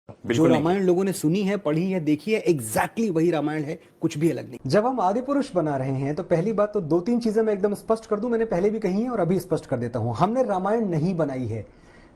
जो रामायण लोगों ने सुनी है, पढ़ी है, देखी है, एग्जैक्टली वही रामायण है, कुछ भी अलग नहीं। जब हम आदि पुरुष बना रहे हैं तो पहली बात तो दो तीन चीजें मैं एकदम स्पष्ट कर दूं, मैंने पहले भी कही है और अभी स्पष्ट कर देता हूं। हमने रामायण नहीं बनाई है,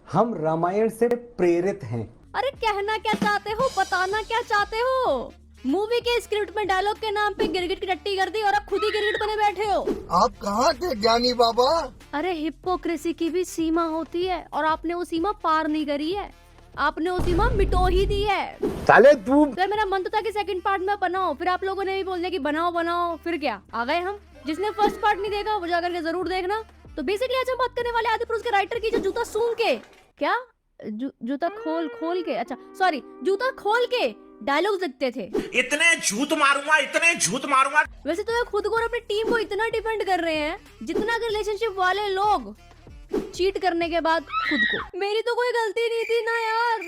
हम रामायण से प्रेरित हैं। अरे कहना क्या चाहते हो, बताना क्या चाहते हो? मूवी के स्क्रिप्ट में डायलॉग के नाम पे गिरगिट की टट्टी कर दी और अब खुद ही गिरगिट बने बैठे हो। आप कहाँ थे ज्ञानी बाबा? अरे हिपोक्रेसी की भी सीमा होती है और आपने वो सीमा पार नहीं करी है, आपने वो सीमा मिटो ही दी है। साले तू तो मेरा मन तो था कि सेकंड पार्ट में बनाओ, फिर आप लोगों ने भी बोल दिया कि बनाओ बनाओ, फिर क्या आ गए हम। जिसने फर्स्ट पार्ट नहीं देखा वो जाकर के जरूर देखना। तो बेसिकली आज हम बात करने वाले आदि पुरुष के राइटर की जो जूता सूंघ के क्या जूता खोल के, अच्छा सॉरी, जूता खोल के डायलॉग लिखते थे। इतने झूठ मारूंगा। वैसे तो ये खुद को और अपनी टीम को इतना डिफेंड कर रहे हैं जितना कि रिलेशनशिप वाले लोग चीट करने के बाद खुद को। मेरी तो कोई गलती नहीं थी ना यार,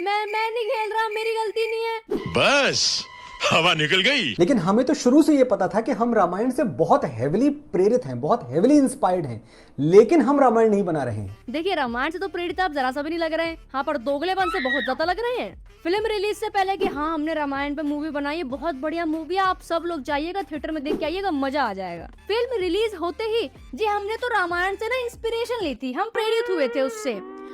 मैं नहीं खेल रहा, मेरी गलती नहीं है। बस हवा निकल गई। लेकिन हमें तो शुरू से यह पता था कि हम रामायण से बहुत हेविली प्रेरित हैं, बहुत हेविली इंस्पायर्ड हैं, लेकिन हम रामायण नहीं बना रहे हैं। देखिए रामायण से तो प्रेरित आप जरा सा भी नहीं लग रहे हैं, हाँ पर दोगलेपन से बहुत ज्यादा लग रहे हैं। फिल्म रिलीज से पहले कि हाँ हमने रामायण पे मूवी बनाई है, बहुत बढ़िया मूवी है, आप सब लोग जाइएगा थिएटर में देख के आइएगा, मजा आ जाएगा। फिल्म रिलीज होते ही जी हमने तो रामायण से ना इंस्पिरेशन ली थी, हम प्रेरित हुए थे उससे,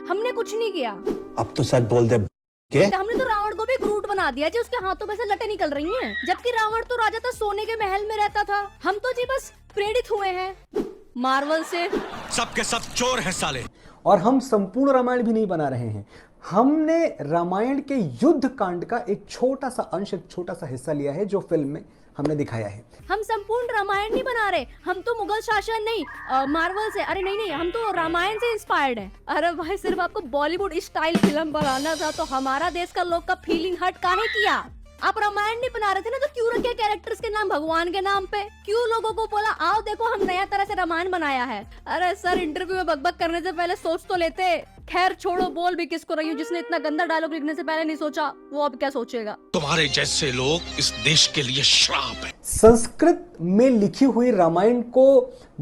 हमने कुछ नहीं किया। अब तो सच बोल दे। हमने तो रावण को भी क्रूट बना दिया जी, उसके हाथों में से लटें निकल रही हैं, जबकि रावण तो राजा था, सोने के महल में रहता था। हम तो जी बस प्रेरित हुए हैं मार्वल से। सबके सब चोर हैं साले। और हम संपूर्ण रामायण भी नहीं बना रहे हैं, हमने रामायण के युद्ध कांड का एक छोटा सा अंश, एक छोटा सा हिस्सा लिया है जो फिल्म में हमने दिखाया है। हम संपूर्ण रामायण नहीं बना रहे, हम तो मुगल शासन नहीं, मार्वल से, अरे नहीं, हम तो रामायण से इंस्पायर्ड हैं। अरे भाई सिर्फ आपको बॉलीवुड स्टाइल फिल्म बनाना था तो हमारा देश का लोग का फीलिंग हर्ट काहे किया? आप रामायण नहीं बना रहे थे ना तो क्यों रखे कैरेक्टर्स के नाम भगवान के नाम पे? क्यों लोगों को बोला आओ देखो हम नया तरह से रामायण बनाया है? अरे सर इंटरव्यू में बकबक करने से पहले सोच तो लेते। खैर छोड़ो, बोल भी किसको रही हूँ, जिसने इतना गंदा डायलॉग लिखने से पहले नहीं सोचा वो अब क्या सोचेगा? तुम्हारे जैसे लोग इस देश के लिए श्राप है। संस्कृत में लिखी हुई रामायण को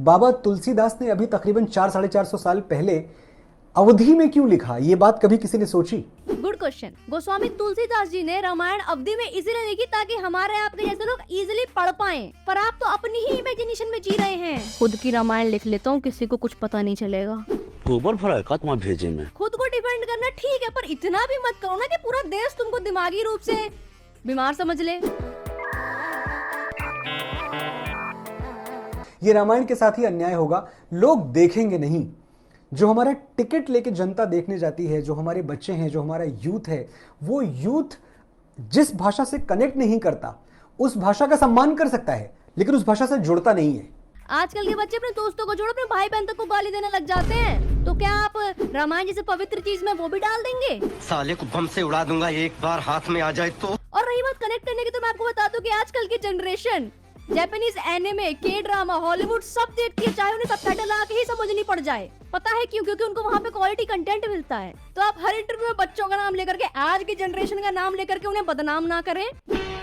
बाबा तुलसीदास ने अभी तकरीबन 400-450 साल पहले अवधि में क्यों लिखा? ये बात कभी किसी ने सोची? Good question. गोस्वामी तुलसीदास जी ने रामायण अवधि में इसलिए लिखी ताकि हमारे आपके जैसे लोग इजीली पढ़ पाएं, पर आप तो अपनी ही इमेजिनेशन में जी रहे हैं। खुद की रामायण लिख लेता हूँ, किसी को कुछ पता नहीं चलेगा। गोबर भरा का तुम्हारे भेजे में। खुद को डिफेंड करना ठीक है, पर इतना भी मत करो ना कि पूरा देश तुमको दिमागी रूप से बीमार समझ ले। ये रामायण के साथ ही अन्याय होगा, लोग देखेंगे नहीं। जो हमारा टिकट लेके जनता देखने जाती है, जो हमारे बच्चे हैं, जो हमारा यूथ है, वो यूथ जिस भाषा से कनेक्ट नहीं करता उस भाषा का सम्मान कर सकता है लेकिन उस भाषा से जुड़ता नहीं है। आजकल के बच्चे अपने दोस्तों को छोड़ अपने भाई बहन तक को गाली देने लग जाते हैं, तो क्या आप रामायण जैसे पवित्र चीज में वो भी डाल देंगे? साले को बम से उड़ा दूंगा एक बार हाथ में आ जाए तो। और रही बात कनेक्ट करने की, तो मैं आपको बता दूं कि आजकल की जनरेशन जापानीज एनिमे, के ड्रामा, हॉलीवुड सब देखती है, चाहे उन्हें सबटाइटल आके ही समझनी पड़ जाए। पता है क्यों? क्योंकि उनको वहाँ पे क्वालिटी कंटेंट मिलता है। तो आप हर इंटरव्यू में बच्चों का नाम लेकर के, आज की जनरेशन का नाम लेकर के उन्हें बदनाम ना करें।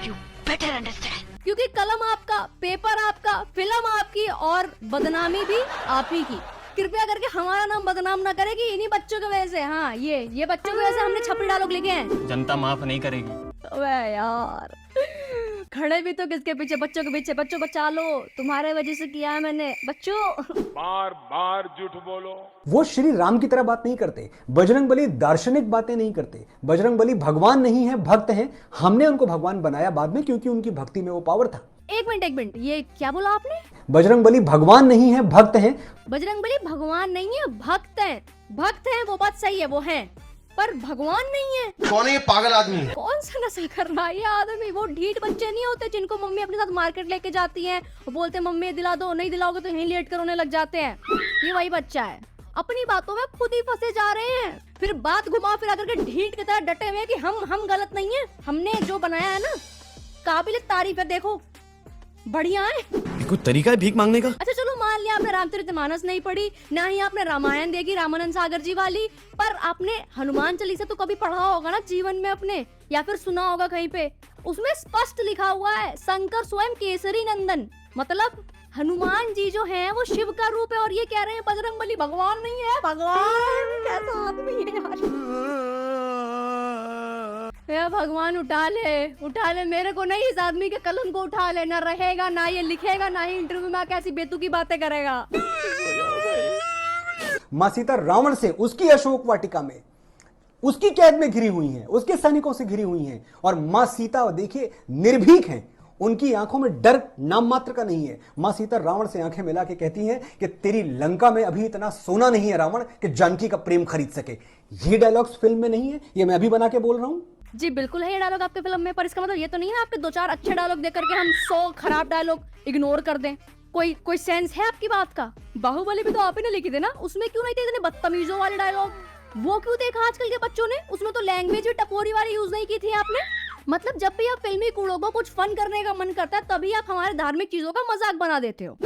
You better understand. क्योंकि कलम आपका, पेपर आपका, फिल्म आपकी और बदनामी भी आप ही की। कृपया करके हमारा नाम बदनाम ना करें कि इन्हीं बच्चों की वजह से, हाँ ये बच्चों की वजह से हमने छपरी डायलॉग लिखे हैं। जनता माफ नहीं करेगी। अबे यार खड़े भी तो किसके पीछे? बच्चों के पीछे। बच्चों बचा लो, तुम्हारे वजह से किया है मैंने। बच्चों बार बार झूठ बोलो। वो श्री राम की तरह बात नहीं करते, बजरंगबली दार्शनिक बातें नहीं करते, बजरंगबली भगवान नहीं है, भक्त हैं। हमने उनको भगवान बनाया बाद में क्योंकि उनकी भक्ति में वो पावर था। एक मिनट, ये क्या बोला आपने? बजरंगबली भगवान नहीं है, भक्त हैं। बजरंगबली भगवान नहीं है, भक्त हैं। भक्त हैं वो बात सही है, वो हैं, पर भगवान नहीं है। कौन है ये पागल आदमी? कौन सा नस्ल कर रहा है ये आदमी? वो ढीठ बच्चे नहीं होते जिनको मम्मी अपने साथ मार्केट लेके जाती है, वो बोलते हैं मम्मी दिला दो, नहीं दिलाओगे तो यहीं लेट कर रोने लग जाते हैं। ये वही बच्चा है, अपनी बातों में खुद ही फंसे जा रहे हैं, फिर बात घुमा फिरा करके ढीठ की तरह डटे हुए कि हम गलत नहीं है, हमने जो बनाया है ना काबिल तारीफ है, देखो बढ़िया है। कोई तरीका है भीख मांगने का? अच्छा चलो मान लिया आपने रामचरितमानस नहीं पढ़ी, ना ही आपने रामायण देखी रामानंद सागर जी वाली, पर आपने हनुमान चालीसा तो कभी पढ़ा होगा ना जीवन में अपने, या फिर सुना होगा कहीं पे। उसमें स्पष्ट लिखा हुआ है शंकर स्वयं केसरी नंदन, मतलब हनुमान जी जो हैं वो शिव का रूप है, और ये कह रहे हैं बजरंगबली भगवान नहीं है। भगवान कैसा आदमी है यार। भैया भगवान उठा ले मेरे को नहीं, इस आदमी के कलम को उठा ले, ना रहेगा ना ये लिखेगा ना ही इंटरव्यू में आके ऐसी बेतुकी बातें करेगा। मां सीता रावण से उसकी अशोक वाटिका में उसकी कैद में घिरी हुई हैं, उसके सैनिकों से घिरी हुई हैं, और मां सीता देखिए निर्भीक हैं, उनकी आंखों में डर नाम मात्र का नहीं है। मां सीता रावण से आंखें मिला के कहती हैं कि तेरी लंका में अभी इतना सोना नहीं है रावण कि जानकी का प्रेम खरीद सके। ये डायलॉग्स फिल्म में नहीं है, ये मैं अभी बना के बोल रहा हूं। जी बिल्कुल है ये डायलॉग आपके फिल्म में, पर इसका मतलब ये तो नहीं है आपके 2-4 अच्छे डायलॉग देख करके हम 100 खराब डायलॉग इग्नोर कर दें। कोई सेंस है आपकी बात का? बाहुबली भी तो आप ही ने लिखी थी ना, उसमें क्यों नहीं थे इतने बदतमीजों वाले डायलॉग? वो क्यों देखा आजकल के बच्चों ने? उसमें तो लैंग्वेज भी टपोरी वाली यूज नहीं की थी आपने। मतलब जब भी आप फिल्मी कूड़ों को कुछ फन करने का मन करता है तभी आप हमारे धार्मिक चीजों का मजाक बना देते हो।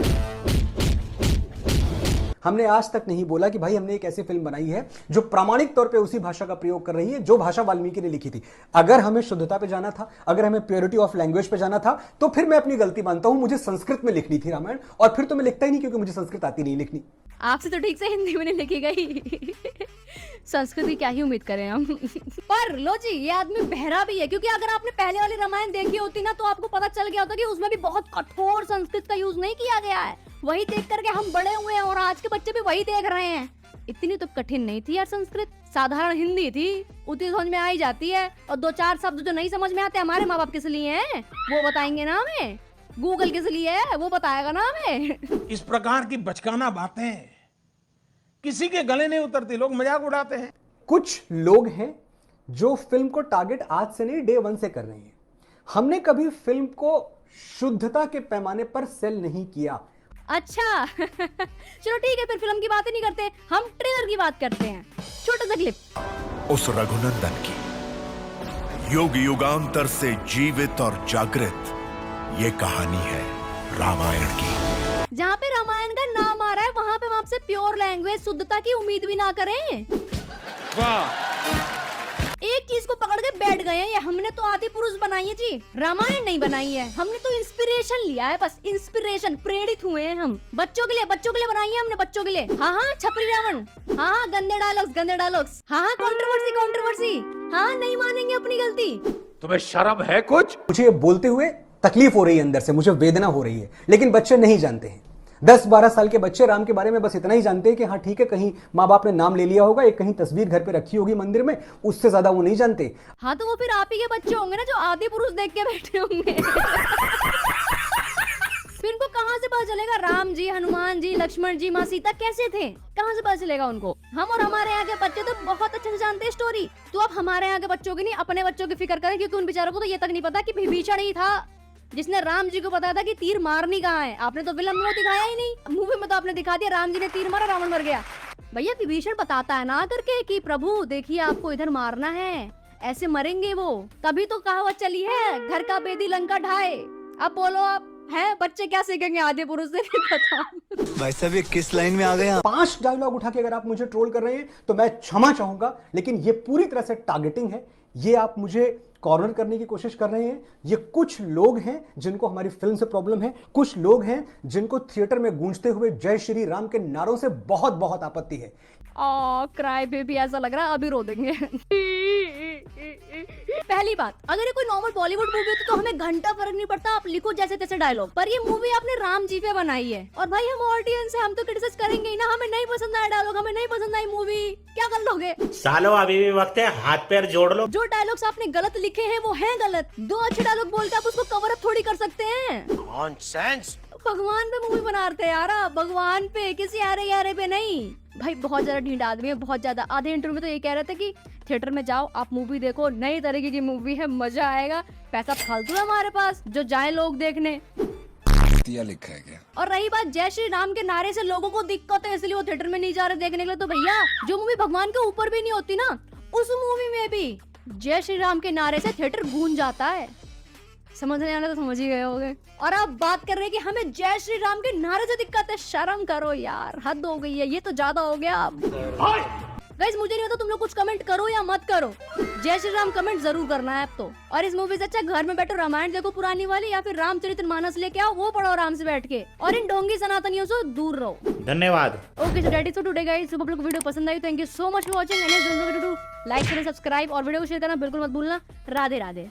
हमने आज तक नहीं बोला कि भाई हमने एक ऐसी फिल्म बनाई है जो प्रामाणिक तौर पे उसी भाषा का प्रयोग कर रही है जो भाषा वाल्मीकि ने लिखी थी। अगर हमें शुद्धता पे जाना था, अगर हमें प्योरिटी ऑफ लैंग्वेज पे जाना था, तो फिर मैं अपनी गलती मानता हूं, मुझे संस्कृत में लिखनी थी रामायण, और फिर तो मैं लिखता ही नहीं क्योंकि मुझे संस्कृत आती नहीं लिखनी। आपसे तो ठीक से हिंदी में नहीं लिखी गई। संस्कृत की क्या ही उम्मीद करें हम। पर लो जी, ये आदमी बहरा भी है, क्योंकि अगर आपने पहले वाली रामायण देखी होती ना तो आपको पता चल गया होता कि उसमें भी बहुत कठोर संस्कृत का यूज नहीं किया गया है। वही देख करके हम बड़े हुए हैं और आज के बच्चे भी वही देख रहे हैं। इतनी तो कठिन नहीं थी यार संस्कृत, साधारण हिंदी थी, उतनी समझ में आ ही जाती है। और 2-4 शब्द जो नहीं समझ में आते हमारे माँ बाप किस लिए हैं वो बताएंगे ना हमें, गूगल किस लिए है वो बताएगा ना हमें। इस प्रकार की बचकाना बातें किसी के गले नहीं उतरती, लोग मजाक उड़ाते हैं। कुछ लोग हैं जो फिल्म को टारगेट आज से नहीं, डे 1 से कर रहे हैं। हमने कभी फिल्म को शुद्धता के पैमाने पर सेल नहीं किया। अच्छा चलो ठीक है, फिर फिल्म की बात ही नहीं करते, हम ट्रेलर की बात करते हैं। छोटा सा क्लिप। उस रघुनंदन की युग युगांतर से जीवित और जागृत ये कहानी है रामायण की। जहाँ पे रामायण का नाम आ रहा है वहाँ पे हम आपसे प्योर लैंग्वेज शुद्धता की उम्मीद भी ना करें। वाह, एक चीज को पकड़ के बैठ गए हैं, ये हमने तो आदि पुरुष बनाई है जी, रामायण नहीं बनाई है। हमने तो इंस्पिरेशन लिया है, बस इंस्पिरेशन, प्रेरित हुए हैं हम। बच्चों के लिए बनाई है हमने, बच्चों के लिए। हाँ छपरी रावण, हाँ गंदे डायलॉग्स, हाँ कंट्रोवर्सी, हाँ नहीं मानेंगे अपनी गलती। तुम्हें शर्म है कुछ? मुझे ये बोलते हुए तकलीफ हो रही है, अंदर से मुझे वेदना हो रही है, लेकिन बच्चे नहीं जानते हैं। 10-12 साल के बच्चे राम के बारे में बस इतना ही जानते हैं कि हाँ ठीक है, कहीं माँ बाप ने नाम ले लिया होगा, एक कहीं तस्वीर घर पे रखी होगी मंदिर में, उससे ज्यादा वो नहीं जानते। हाँ तो वो फिर आप ही के बच्चे होंगे ना जो आदि पुरुष देख के बैठे होंगे। फिर इनको कहाँ से पता चलेगा राम जी, हनुमान जी, लक्ष्मण जी, माँ सीता कैसे थे, कहाँ से पता चलेगा उनको? हम और हमारे यहाँ के बच्चे तो बहुत अच्छे से जानते हैं स्टोरी। तो आप हमारे यहाँ के बच्चों की नहीं, अपने बच्चों की फिक्र करें, क्योंकि उन बेचारों को तो ये तक नहीं पता कि विभीषण ही था जिसने राम जी को बताया था कि तीर मारनी कहाँ है। आपने तो फिल्म में दिखाया ही नहीं, मूवी में तो आपने दिखा दिया राम जी ने तीर मारा, रावण मर गया। भैया विभीषण बताता है ना करके कि प्रभु देखिए आपको इधर मारना है, ऐसे मरेंगे वो। तभी तो कहावत चली है, घर का बेदी लंका ढाए। अब बोलो आप है बच्चे क्या सीखेंगे आदि पुरुष से, नहीं पता। भाई साहब ये किस लाइन में आ गए आप? 5 डायलॉग उठा के अगर आप मुझे ट्रोल कर रहे हैं तो मैं क्षमा चाहूंगा, लेकिन ये पूरी तरह से टारगेटिंग है। ये आप मुझे कॉर्नर करने की कोशिश कर रहे हैं। ये कुछ लोग हैं जिनको हमारी फिल्म से प्रॉब्लम है, कुछ लोग हैं जिनको थिएटर में गूंजते हुए जय श्री राम के नारों से बहुत बहुत आपत्ति है। क्राई बेबी, ऐसा लग रहा है अभी रो देंगे। पहली बात, अगर ये कोई नॉर्मल बॉलीवुड मूवी होती तो हमें घंटा फर्क नहीं पड़ता, आप लिखो जैसे तैसे डायलॉग। पर ये मूवी आपने राम जी पे बनाई है, और भाई हम ऑडियंस है, हम तो क्रिटिसाइज करेंगे ही ना। हमें नहीं पसंद आया डायलॉग, हमें नहीं पसंद आई मूवी, क्या कर लोगे? सालो अभी भी वक्त है, हाथ पैर जोड़ लो। जो डायलॉग्स आपने गलत लिखे हैं वो हैं गलत। 2 अच्छे डायलॉग बोल के आप उसको कवर अप थोड़ी कर सकते हैं। नॉनसेंस। भगवान पे मूवी बना रहे यार, भगवान पे, किसी यारे पे नहीं। भाई बहुत ज्यादा ढींढ आदमी है, बहुत ज्यादा। आधे इंटरव्यू में तो ये कह रहे थे कि थिएटर में जाओ, आप मूवी देखो, नई तरीके की मूवी है, मजा आएगा। पैसा फालतू है हमारे पास जो जाए लोग देखने। लिखा है क्या? और रही बात जय श्री राम के नारे से लोगों को दिक्कत है इसलिए वो थिएटर में नहीं जा रहे देखने के लिए, तो भैया जो मूवी भगवान के ऊपर भी नहीं होती ना, उस मूवी में भी जय श्री राम के नारे से थिएटर गूंज जाता है। समझ नहीं आना तो समझ ही गए होंगे। और आप बात कर रहे हैं कि हमें जय श्री राम के नारे से दिक्कत है, शर्म करो यार, हद हो गई है, ये तो ज्यादा हो गया। गाइस मुझे नहीं पता तुम लोग कुछ कमेंट करो या मत करो, जय श्री राम कमेंट जरूर करना है अब तो। और इस मूवी से अच्छा घर में बैठो रामायण देखो पुरानी वाली, या फिर रामचरितमानस लेके आओ वो पढ़ो आराम से बैठ के, और इन ढोंगी सनातनियों से दूर रहो। धन्यवाद। Okay so that is for today guys. आप लोग को वीडियो पसंद आई, thank you so much for watching and don't forget to like करें, सब्सक्राइब और वीडियो को शेयर करना बिल्कुल मत भूलना। राधे राधे।